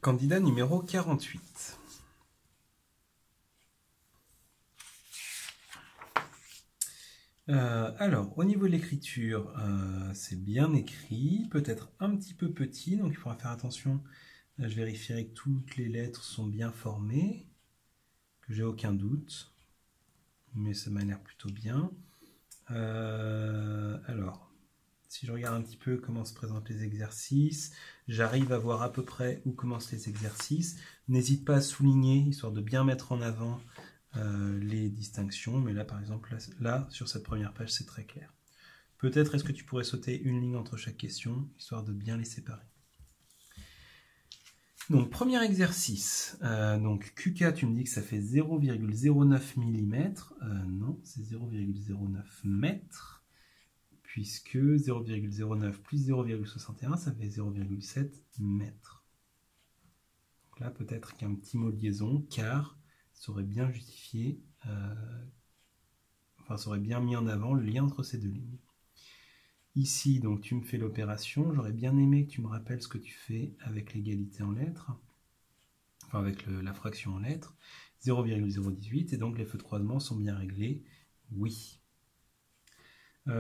Candidat numéro 48. Alors, au niveau de l'écriture, c'est bien écrit, peut-être un petit peu petit, donc il faudra faire attention. Je vérifierai que toutes les lettres sont bien formées, que j'ai aucun doute, mais ça m'a l'air plutôt bien. Alors, si je regarde un petit peu comment se présentent les exercices, j'arrive à voir à peu près où commencent les exercices. N'hésite pas à souligner, histoire de bien mettre en avant les distinctions, mais là par exemple, là sur cette première page, c'est très clair. Peut-être est-ce que tu pourrais sauter une ligne entre chaque question, histoire de bien les séparer. Donc premier exercice, donc QK, tu me dis que ça fait 0,09 mm, non, c'est 0,09 mètres, puisque 0,09 plus 0,61, ça fait 0,7 mètres. Donc là, peut-être qu'un petit mot de liaison, car ça aurait bien justifié, ça aurait bien mis en avant le lien entre ces deux lignes. Ici, donc, tu me fais l'opération. J'aurais bien aimé que tu me rappelles ce que tu fais avec l'égalité en lettres, enfin avec la fraction en lettres, 0,018, et donc les feux de croisement sont bien réglés. Oui.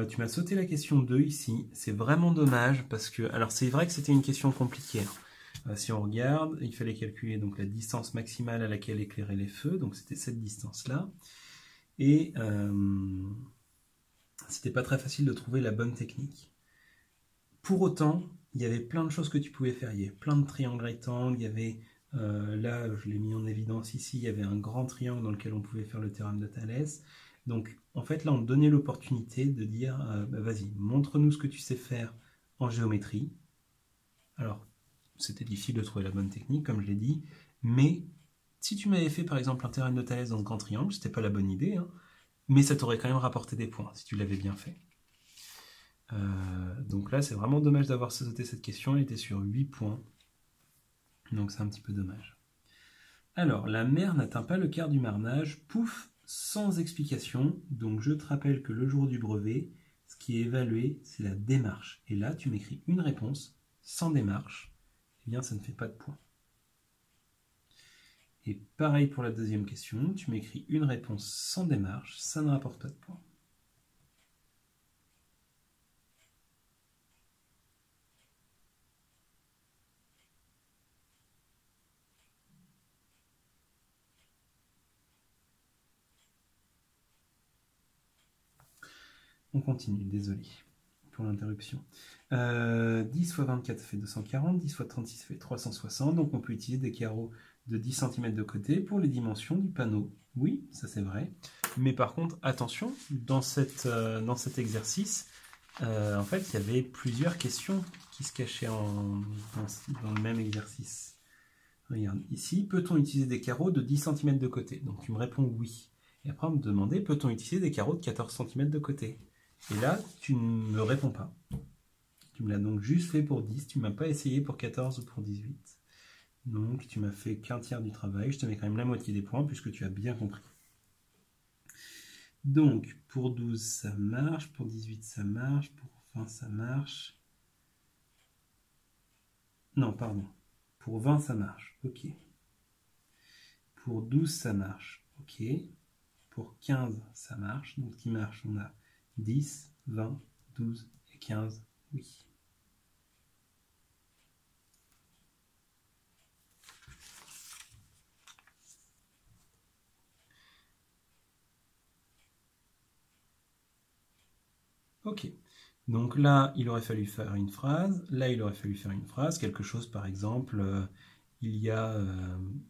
Tu m'as sauté la question 2 ici. C'est vraiment dommage parce que, alors c'est vrai que c'était une question compliquée. Si on regarde, il fallait calculer donc la distance maximale à laquelle éclairaient les feux, donc c'était cette distance-là. Et c'était pas très facile de trouver la bonne technique. Pour autant, il y avait plein de choses que tu pouvais faire. Il y avait plein de triangles rectangles, il y avait, là je l'ai mis en évidence ici, il y avait un grand triangle dans lequel on pouvait faire le théorème de Thalès. Donc en fait là on te donnait l'opportunité de dire, vas-y, montre-nous ce que tu sais faire en géométrie. Alors c'était difficile de trouver la bonne technique, comme je l'ai dit, mais si tu m'avais fait par exemple un théorème de Thalès dans ce grand triangle, c'était pas la bonne idée, hein, mais ça t'aurait quand même rapporté des points si tu l'avais bien fait. Donc là c'est vraiment dommage d'avoir sauté cette question, elle était sur 8 points, donc c'est un petit peu dommage. Alors, la mer n'atteint pas le quart du marnage, pouf, sans explication, donc je te rappelle que le jour du brevet, ce qui est évalué, c'est la démarche. Et là, tu m'écris une réponse sans démarche, eh bien ça ne fait pas de points. Et pareil pour la deuxième question, tu m'écris une réponse sans démarche, ça ne rapporte pas de points. On continue, désolé pour l'interruption. 10 fois 24 ça fait 240, 10 fois 36 ça fait 360, donc on peut utiliser des carreaux de 10 cm de côté pour les dimensions du panneau. Oui, ça c'est vrai. Mais par contre, attention, dans cet exercice, en fait, il y avait plusieurs questions qui se cachaient dans le même exercice. Regarde, ici, peut-on utiliser des carreaux de 10 cm de côté? Donc tu me réponds oui. Et après, on me demandait, peut-on utiliser des carreaux de 14 cm de côté? Et là, tu ne me réponds pas. Tu me l'as donc juste fait pour 10, tu ne m'as pas essayé pour 14 ou pour 18. Donc tu m'as fait qu'un tiers du travail, je te mets quand même la moitié des points puisque tu as bien compris. Donc pour 12 ça marche, pour 18 ça marche, pour 20 ça marche. Non, pardon. Pour 20 ça marche, ok. Pour 12 ça marche, ok. Pour 15 ça marche, donc qui marche, on a 10, 20, 12 et 15, oui. Ok, donc là, il aurait fallu faire une phrase, là, il aurait fallu faire une phrase, quelque chose, par exemple, il y a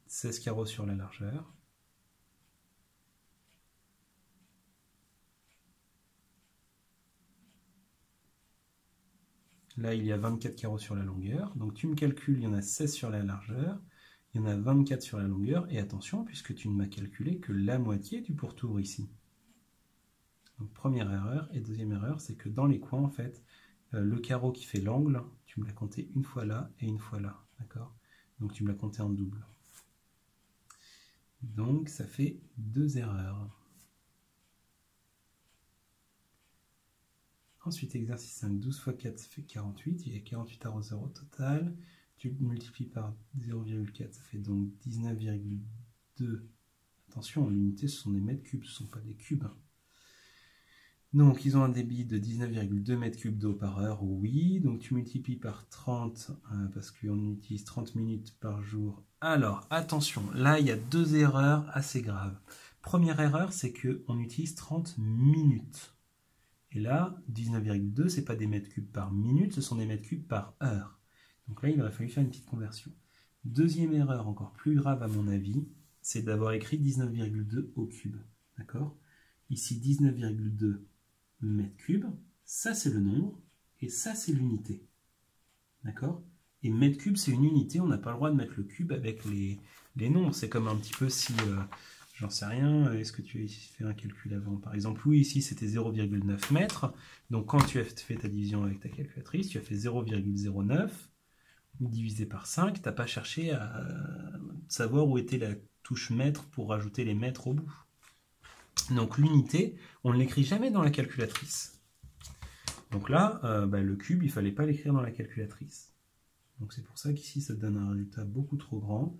16 carreaux sur la largeur. Là, il y a 24 carreaux sur la longueur, donc tu me calcules, il y en a 16 sur la largeur, il y en a 24 sur la longueur, et attention, puisque tu ne m'as calculé que la moitié du pourtour ici. Donc première erreur, et deuxième erreur, c'est que dans les coins, en fait, le carreau qui fait l'angle, tu me l'as compté une fois là et une fois là, d'accord? Donc tu me l'as compté en double. Donc ça fait 2 erreurs. Ensuite, exercice 5, 12 fois 4, ça fait 48. Il y a 48 arroseurs au total. tu le multiplies par 0,4, ça fait donc 19,2. Attention, l'unité, ce sont des mètres cubes, ce ne sont pas des cubes. Donc, ils ont un débit de 19,2 mètres cubes d'eau par heure, oui. Donc, tu multiplies par 30, parce qu'on utilise 30 minutes par jour. Alors, attention, là, il y a deux erreurs assez graves. Première erreur, c'est qu'on utilise 30 minutes. Et là, 19,2, ce n'est pas des mètres cubes par minute, ce sont des mètres cubes par heure. Donc là, il aurait fallu faire une petite conversion. Deuxième erreur, encore plus grave à mon avis, c'est d'avoir écrit 19,2 au cube. D'accord? Ici, 19,2 mètres cubes, ça c'est le nombre, et ça c'est l'unité. D'accord? Et mètre cube c'est une unité, on n'a pas le droit de mettre le cube avec les nombres. C'est comme un petit peu si, j'en sais rien, est-ce que tu as fait un calcul avant? Par exemple, oui, ici c'était 0,9 mètres, donc quand tu as fait ta division avec ta calculatrice, tu as fait 0,09 divisé par 5, tu n'as pas cherché à savoir où était la touche mètre pour rajouter les mètres au bout. Donc l'unité, on ne l'écrit jamais dans la calculatrice. Donc là, le cube, il ne fallait pas l'écrire dans la calculatrice. Donc c'est pour ça qu'ici, ça te donne un résultat beaucoup trop grand.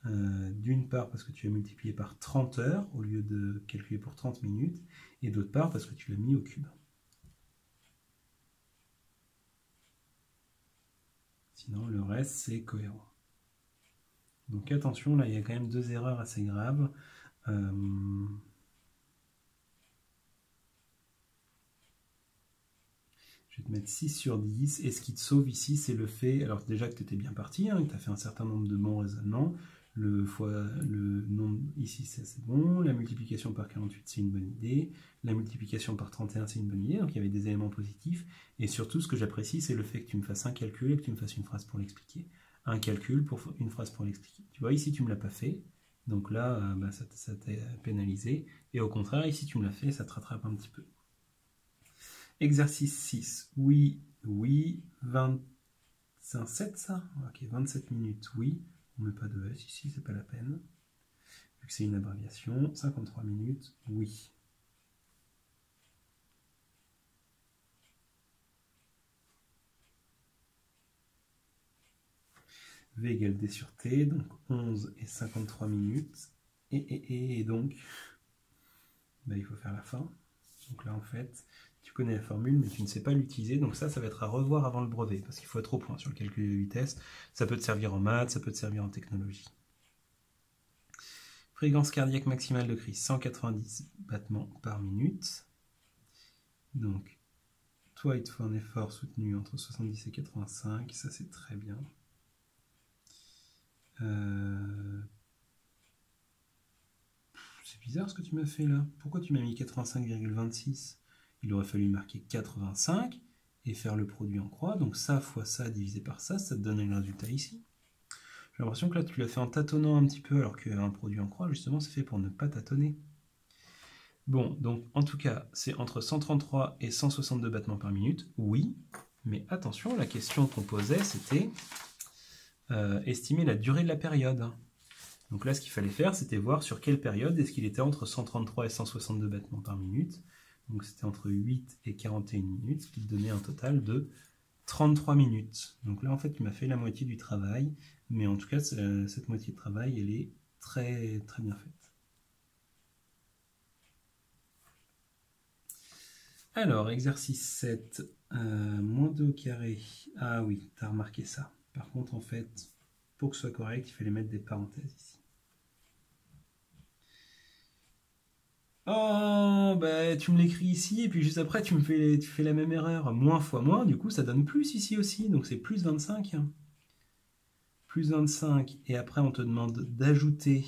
D'une part, parce que tu as multiplié par 30 heures, au lieu de calculer pour 30 minutes. Et d'autre part, parce que tu l'as mis au cube. Sinon, le reste, c'est cohérent. Donc attention, là, il y a quand même deux erreurs assez graves. Je vais te mettre 6 sur 10, et ce qui te sauve ici, c'est le fait, alors déjà que tu étais bien parti, que tu as fait un certain nombre de bons raisonnements, le nombre ici, c'est bon, la multiplication par 48, c'est une bonne idée, la multiplication par 31, c'est une bonne idée, donc il y avait des éléments positifs, et surtout, ce que j'apprécie, c'est le fait que tu me fasses un calcul et que tu me fasses une phrase pour l'expliquer. Un calcul pour une phrase pour l'expliquer. Tu vois, ici, tu ne me l'as pas fait, donc là, ça t'a pénalisé, et au contraire, ici, tu me l'as fait, ça te rattrape un petit peu. Exercice 6, oui, 27 ça? Ok, 27 minutes, oui. On ne met pas de S ici, c'est pas la peine. Vu que c'est une abréviation, 53 minutes, oui. V égale D sur T, donc 11 et 53 minutes. Et donc, il faut faire la fin. Donc là, en fait, tu connais la formule, mais tu ne sais pas l'utiliser. Donc ça va être à revoir avant le brevet, parce qu'il faut être au point sur le calcul de vitesse. Ça peut te servir en maths, ça peut te servir en technologie. Fréquence cardiaque maximale de crise, 190 battements par minute. Donc, toi, il te faut un effort soutenu entre 70 et 85. Ça, c'est très bien. C'est bizarre ce que tu m'as fait là. Pourquoi tu m'as mis 85,26? Il aurait fallu marquer 85 et faire le produit en croix. Donc ça fois ça divisé par ça, ça te donne le résultat ici. J'ai l'impression que là tu l'as fait en tâtonnant un petit peu, alors qu'un produit en croix, justement, c'est fait pour ne pas tâtonner. Bon, donc en tout cas, c'est entre 133 et 162 battements par minute, oui. Mais attention, la question qu'on posait, c'était estimer la durée de la période. Donc là, ce qu'il fallait faire, c'était voir sur quelle période est-ce qu'il était entre 133 et 162 battements par minute. Donc c'était entre 8 et 41 minutes, ce qui donnait un total de 33 minutes. Donc là, en fait, tu m'as fait la moitié du travail, mais en tout cas, cette moitié de travail, elle est très, très bien faite. Alors, exercice 7, moins 2 au carré. Ah oui, tu as remarqué ça. Par contre, en fait, pour que ce soit correct, il fallait mettre des parenthèses ici. Oh, tu me l'écris ici, et puis juste après, tu fais la même erreur. Moins fois moins, du coup, ça donne plus ici aussi, donc c'est plus 25. Plus 25, et après, on te demande d'ajouter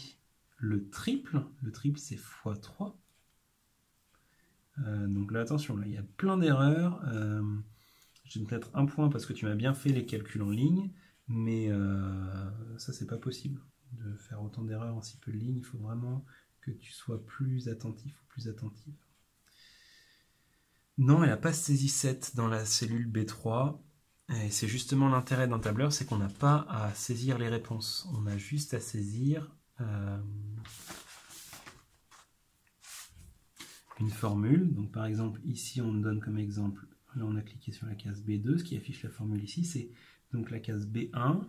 le triple. Le triple, c'est fois 3. Donc là, attention, là, il y a plein d'erreurs. Je vais te mettre un point parce que tu m'as bien fait les calculs en ligne, mais ça, c'est pas possible de faire autant d'erreurs en si peu de lignes. Il faut vraiment que tu sois plus attentif ou plus attentive. Non, elle n'a pas saisi 7 dans la cellule B3. Et c'est justement l'intérêt d'un tableur, c'est qu'on n'a pas à saisir les réponses. On a juste à saisir une formule. Donc par exemple, ici on me donne comme exemple, là on a cliqué sur la case B2, ce qui affiche la formule ici, c'est donc la case B1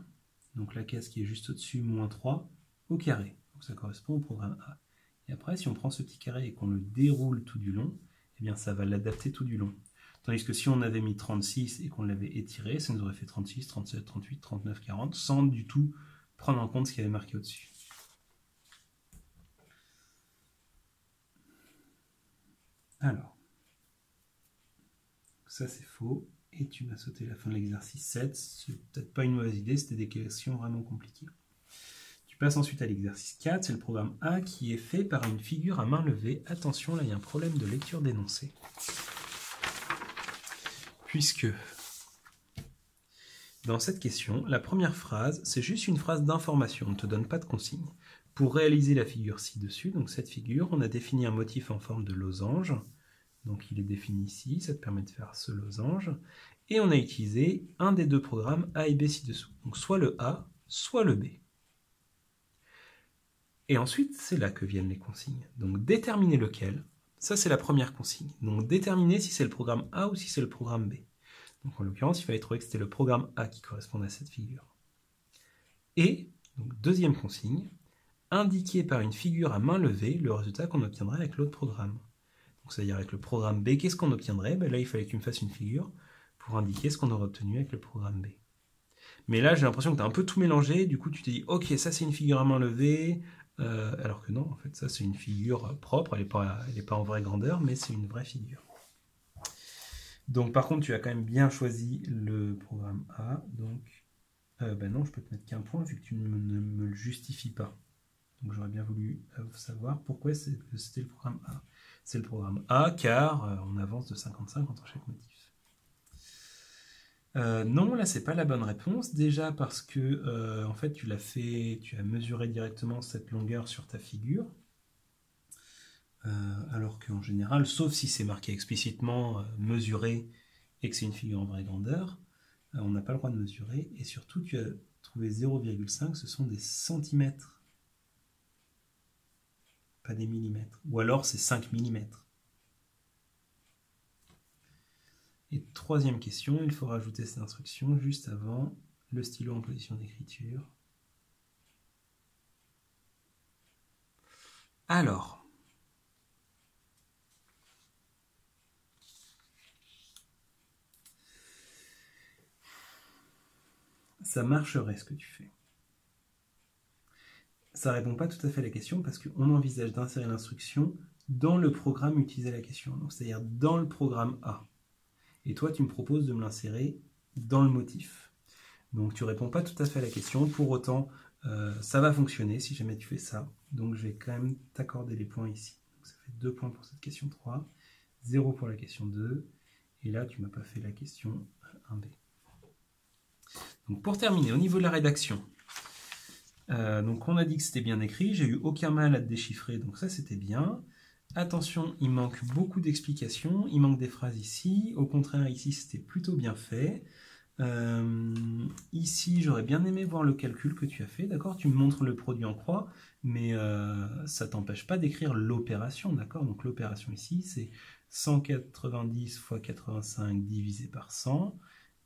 donc la case qui est juste au-dessus, moins 3, au carré. Donc ça correspond au programme A. Et après, si on prend ce petit carré et qu'on le déroule tout du long, eh bien ça va l'adapter tout du long. Tandis que si on avait mis 36 et qu'on l'avait étiré, ça nous aurait fait 36, 37, 38, 39, 40, sans du tout prendre en compte ce qu'il y avait marqué au-dessus. Alors, ça c'est faux, et tu m'as sauté la fin de l'exercice 7, c'est peut-être pas une mauvaise idée, c'était des questions vraiment compliquées. Tu passes ensuite à l'exercice 4, c'est le programme A qui est fait par une figure à main levée. Attention, là il y a un problème de lecture d'énoncé. Puisque dans cette question, la première phrase, c'est juste une phrase d'information, on ne te donne pas de consigne. Pour réaliser la figure ci-dessus, donc cette figure, on a défini un motif en forme de losange. Donc il est défini ici, ça te permet de faire ce losange. Et on a utilisé un des deux programmes A et B ci-dessous. Donc soit le A, soit le B. Et ensuite, c'est là que viennent les consignes. Donc déterminer lequel, ça c'est la première consigne. Donc déterminer si c'est le programme A ou si c'est le programme B. Donc en l'occurrence, il fallait trouver que c'était le programme A qui correspondait à cette figure. Et, donc deuxième consigne, indiquer par une figure à main levée le résultat qu'on obtiendrait avec l'autre programme. C'est-à-dire avec le programme B, qu'est-ce qu'on obtiendrait? Ben là, il fallait que tu me fasses une figure pour indiquer ce qu'on aurait obtenu avec le programme B. Mais là, j'ai l'impression que tu as un peu tout mélangé. Du coup, tu te dis, ok, ça c'est une figure à main levée, alors que non, en fait, ça c'est une figure propre. Elle n'est pas en vraie grandeur, mais c'est une vraie figure. Donc, par contre, tu as quand même bien choisi le programme A. Donc, ben non, je peux te mettre qu'un point vu que tu ne me le justifies pas. Donc, j'aurais bien voulu savoir pourquoi c'était le programme A. C'est le programme A car on avance de 55 entre chaque motif. Non, là c'est pas la bonne réponse. Déjà parce que en fait tu as mesuré directement cette longueur sur ta figure. Alors qu'en général, sauf si c'est marqué explicitement mesuré et que c'est une figure en vraie grandeur, on n'a pas le droit de mesurer. Et surtout, tu as trouvé 0,5, ce sont des centimètres. Pas des millimètres. Ou alors c'est 5 millimètres. Et troisième question, il faut rajouter cette instruction juste avant le stylo en position d'écriture. Alors, ça marcherait ce que tu fais. Ça ne répond pas tout à fait à la question parce qu'on envisage d'insérer l'instruction dans le programme utilisé à la question, c'est-à-dire dans le programme A. Et toi, tu me proposes de me l'insérer dans le motif. Donc, tu ne réponds pas tout à fait à la question. Pour autant, ça va fonctionner si jamais tu fais ça. Donc, je vais quand même t'accorder les points ici. Donc, ça fait 2 points pour cette question 3, 0 pour la question 2. Et là, tu ne m'as pas fait la question 1B. Donc, pour terminer, au niveau de la rédaction, donc on a dit que c'était bien écrit, j'ai eu aucun mal à te déchiffrer, donc ça c'était bien. Attention, il manque beaucoup d'explications, il manque des phrases ici, au contraire ici c'était plutôt bien fait. Ici j'aurais bien aimé voir le calcul que tu as fait, d'accord? Tu me montres le produit en croix, mais ça ne t'empêche pas d'écrire l'opération, d'accord? Donc l'opération ici c'est 190 fois 85 divisé par 100,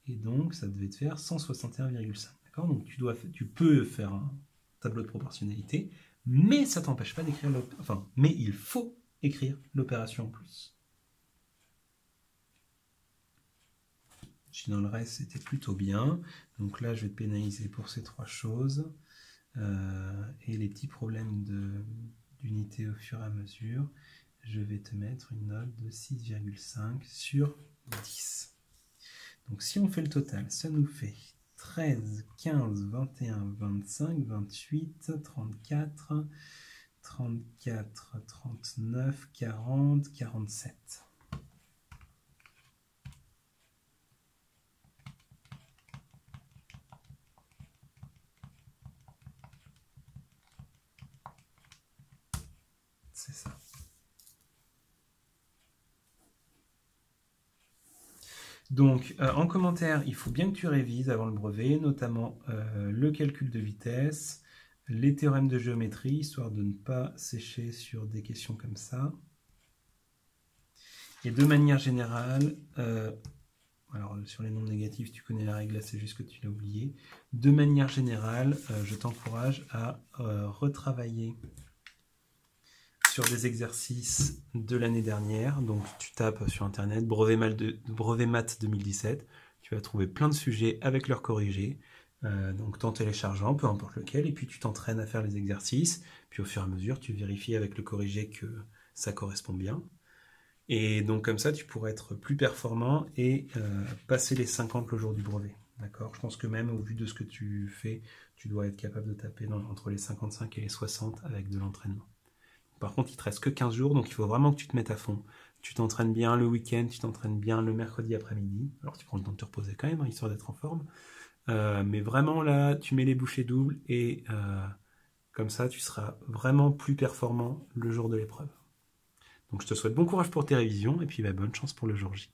et donc ça devait te faire 161,5, d'accord? Donc tu peux faire un tableau de proportionnalité, mais ça ne t'empêche pas d'écrire mais il faut écrire l'opération en plus. Sinon le reste c'était plutôt bien. Donc là je vais te pénaliser pour ces 3 choses. Et les petits problèmes d'unité au fur et à mesure, je vais te mettre une note de 6,5 sur 10. Donc si on fait le total, ça nous fait 13, 15, 21, 25, 28, 34, 34, 39, 40, 47. C'est ça. Donc, en commentaire, il faut bien que tu révises avant le brevet, notamment le calcul de vitesse, les théorèmes de géométrie, histoire de ne pas sécher sur des questions comme ça. Et de manière générale, Alors, sur les nombres négatifs, tu connais la règle, là, c'est juste que tu l'as oublié. De manière générale, je t'encourage à retravailler sur des exercices de l'année dernière. Donc, tu tapes sur Internet brevet maths 2017. Tu vas trouver plein de sujets avec leurs corrigés. Donc, t'en téléchargeant, peu importe lequel, et puis tu t'entraînes à faire les exercices. Puis, au fur et à mesure, tu vérifies avec le corrigé que ça correspond bien. Et donc comme ça, tu pourrais être plus performant et passer les 50 le jour du brevet. D'accord? Je pense que même au vu de ce que tu fais, tu dois être capable de taper entre les 55 et les 60 avec de l'entraînement. Par contre, il te reste que 15 jours, donc il faut vraiment que tu te mettes à fond. Tu t'entraînes bien le week-end, tu t'entraînes bien le mercredi après-midi. Alors tu prends le temps de te reposer quand même, hein, histoire d'être en forme. Mais vraiment là, tu mets les bouchées doubles et comme ça, tu seras vraiment plus performant le jour de l'épreuve. Donc je te souhaite bon courage pour tes révisions et puis bonne chance pour le jour J.